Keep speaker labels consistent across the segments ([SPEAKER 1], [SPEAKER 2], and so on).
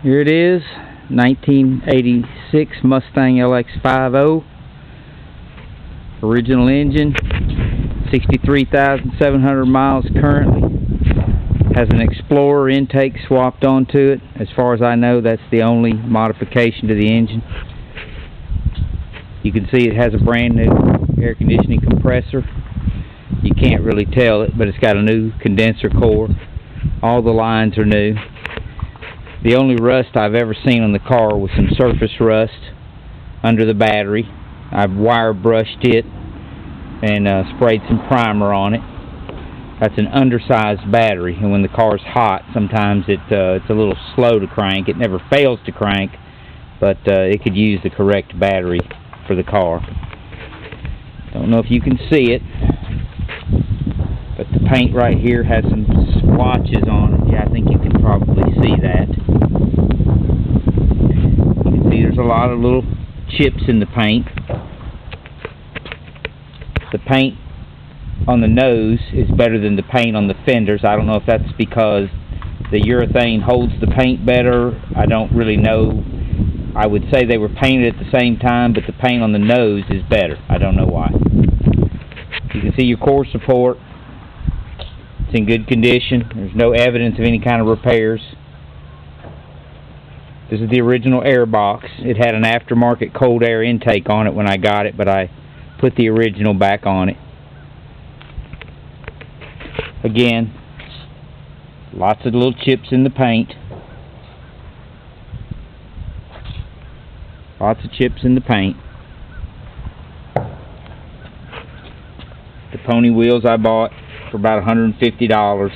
[SPEAKER 1] Here it is, 1986 Mustang LX 5.0. Original engine, 63,700 miles currently. Has an Explorer intake swapped onto it. As far as I know, that's the only modification to the engine. You can see it has a brand new air conditioning compressor. You can't really tell it, but it's got a new condenser core. All the lines are new. The only rust I've ever seen on the car was some surface rust under the battery. I've wire brushed it and sprayed some primer on it. That's an undersized battery, and when the car's hot, sometimes it's a little slow to crank. It never fails to crank, but it could use the correct battery for the car. Don't know if you can see it, but the paint right here has some splotches on it. Yeah, I think you can probably see that. You can see there's a lot of little chips in the paint. The paint on the nose is better than the paint on the fenders. I don't know if that's because the urethane holds the paint better. I don't really know. I would say they were painted at the same time, but the paint on the nose is better. I don't know why. You can see your core support. It's in good condition. There's no evidence of any kind of repairs. This is the original air box. It had an aftermarket cold air intake on it when I got it, but I put the original back on it. Again, lots of little chips in the paint. Lots of chips in the paint. The pony wheels I bought for about $150.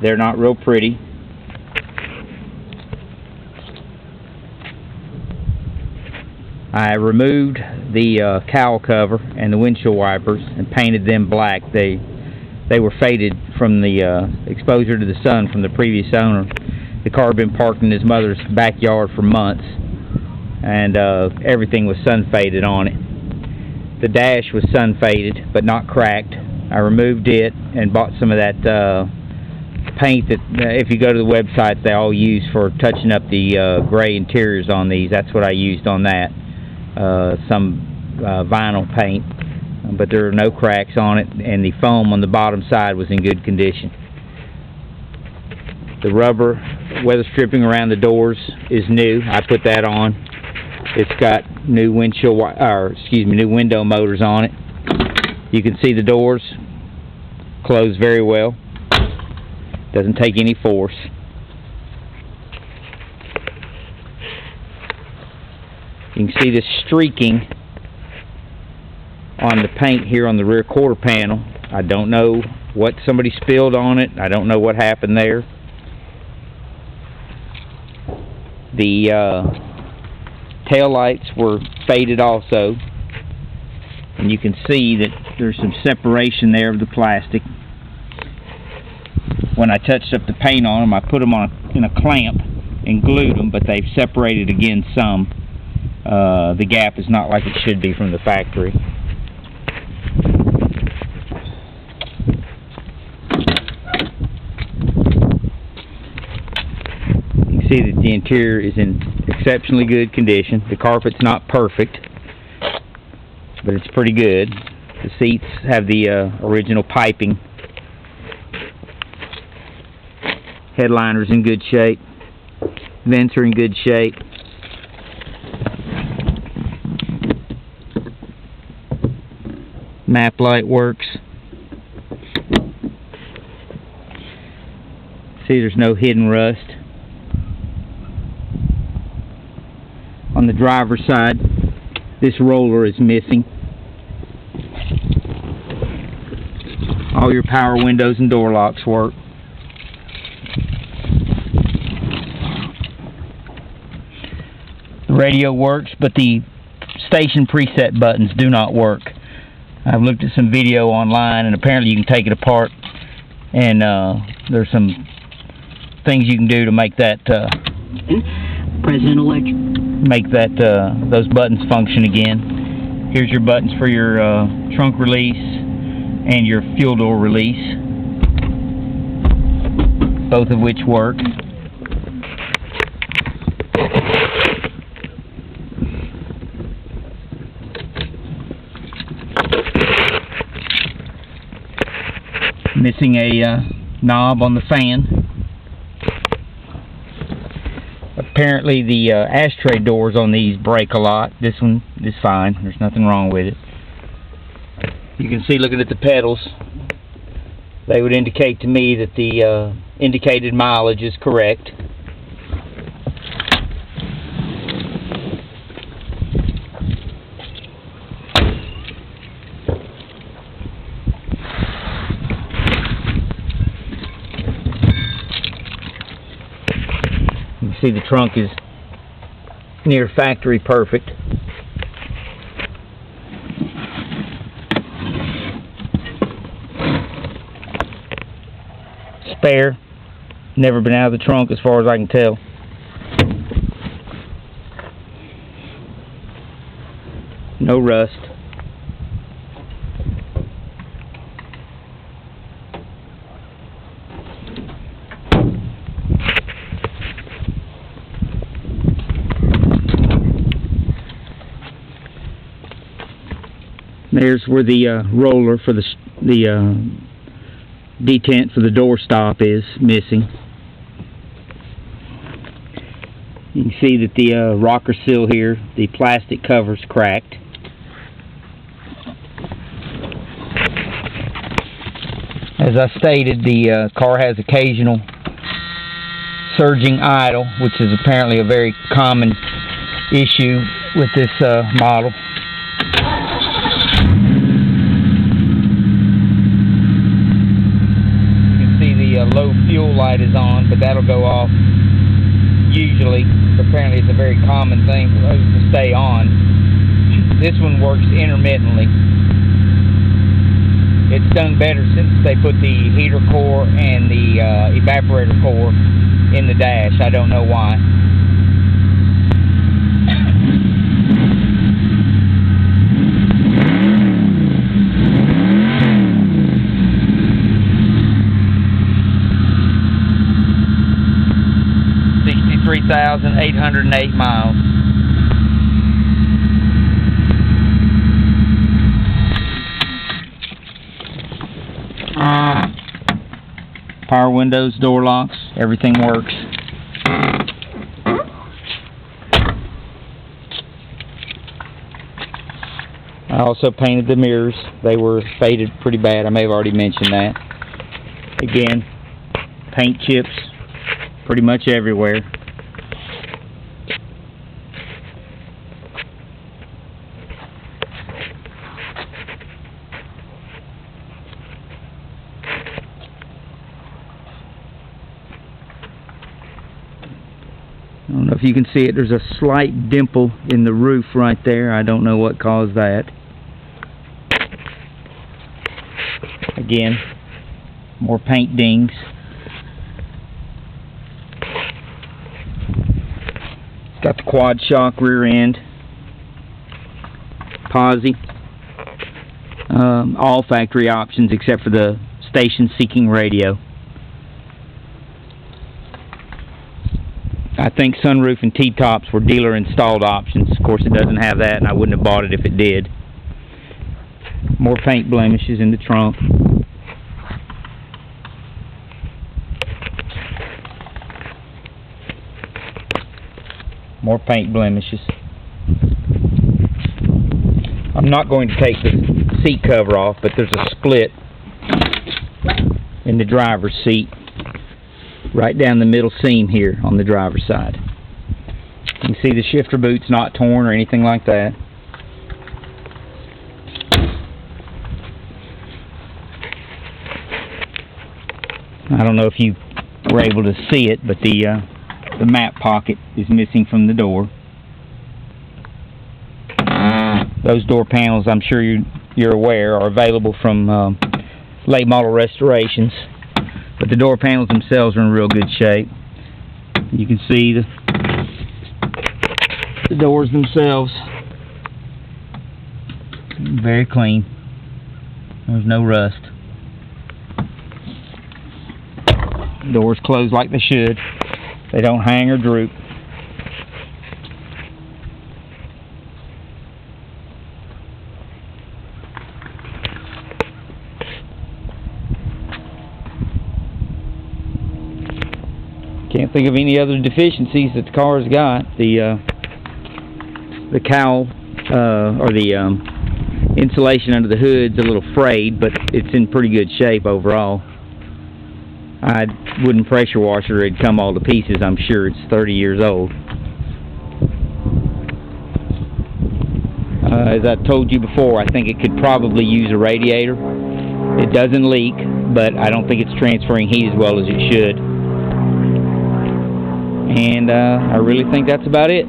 [SPEAKER 1] They're not real pretty. I removed the cowl cover and the windshield wipers and painted them black. They were faded from the exposure to the sun from the previous owner. The car had been parked in his mother's backyard for months, and everything was sun faded on it. The dash was sun faded but not cracked. I removed it and bought some of that paint that if you go to the website they all use for touching up the gray interiors on these. That's what I used on that. Some vinyl paint, but there are no cracks on it, and the foam on the bottom side was in good condition. The rubber weather stripping around the doors is new. I put that on. It's got new new window motors on it. You can see the doors close very well. Doesn't take any force. You can see this streaking on the paint here on the rear quarter panel. I don't know what somebody spilled on it. I don't know what happened there. The tail lights were faded also, and you can see that there's some separation there of the plastic. When I touched up the paint on them, I put them in a clamp and glued them, but they've separated again some. The gap is not like it should be from the factory. You can see that the interior is in exceptionally good condition. The carpet's not perfect, but it's pretty good. The seats have the original piping. Headliner's in good shape. Vents are in good shape. Map light works. See, there's no hidden rust. On the driver's side, this roller is missing. All your power windows and door locks work. The radio works, but the station preset buttons do not work. I've looked at some video online, and apparently you can take it apart, and there's some things you can do to make that President-elect make that those buttons function again. Here's your buttons for your trunk release and your fuel door release, both of which work. Missing a knob on the fan. Apparently the ashtray doors on these break a lot. This one is fine. There's nothing wrong with it. You can see, looking at the pedals, they would indicate to me that the indicated mileage is correct. You can see the trunk is near factory perfect. Spare. Never been out of the trunk as far as I can tell. No rust. There's where the roller for the detent for the door stop is missing. You can see that the rocker seal here, the plastic cover's cracked. As I stated, the car has occasional surging idle, which is apparently a very common issue with this model. Low fuel light is on, but that'll go off usually. Apparently it's a very common thing for those to stay on. This one works intermittently. It's done better since they put the heater core and the evaporator core in the dash. I don't know why. $3,808 miles. Power windows, door locks, everything works. I also painted the mirrors. They were faded pretty bad. I may have already mentioned that. Again, paint chips pretty much everywhere. I don't know if you can see it. There's a slight dimple in the roof right there. I don't know what caused that. Again, more paint dings. Got the quad shock rear end. Posi. All factory options except for the station seeking radio. I think sunroof and T-tops were dealer installed options. Of course it doesn't have that, and I wouldn't have bought it if it did. More paint blemishes in the trunk. More paint blemishes. I'm not going to take the seat cover off, but there's a split in the driver's seat right down the middle seam here on the driver's side. You can see the shifter boot's not torn or anything like that. I don't know if you were able to see it, but the map pocket is missing from the door. Those door panels, I'm sure you're aware, are available from late model restorations. But the door panels themselves are in real good shape. You can see the doors themselves. Very clean. There's no rust. Doors close like they should. They don't hang or droop. Can't think of any other deficiencies that the car's got. The cowl or the insulation under the hood's a little frayed, but it's in pretty good shape overall. I wouldn't pressure wash it or it'd come all to pieces. I'm sure it's 30 years old. As I told you before, I think it could probably use a radiator. It doesn't leak, but I don't think it's transferring heat as well as it should. And I really think that's about it.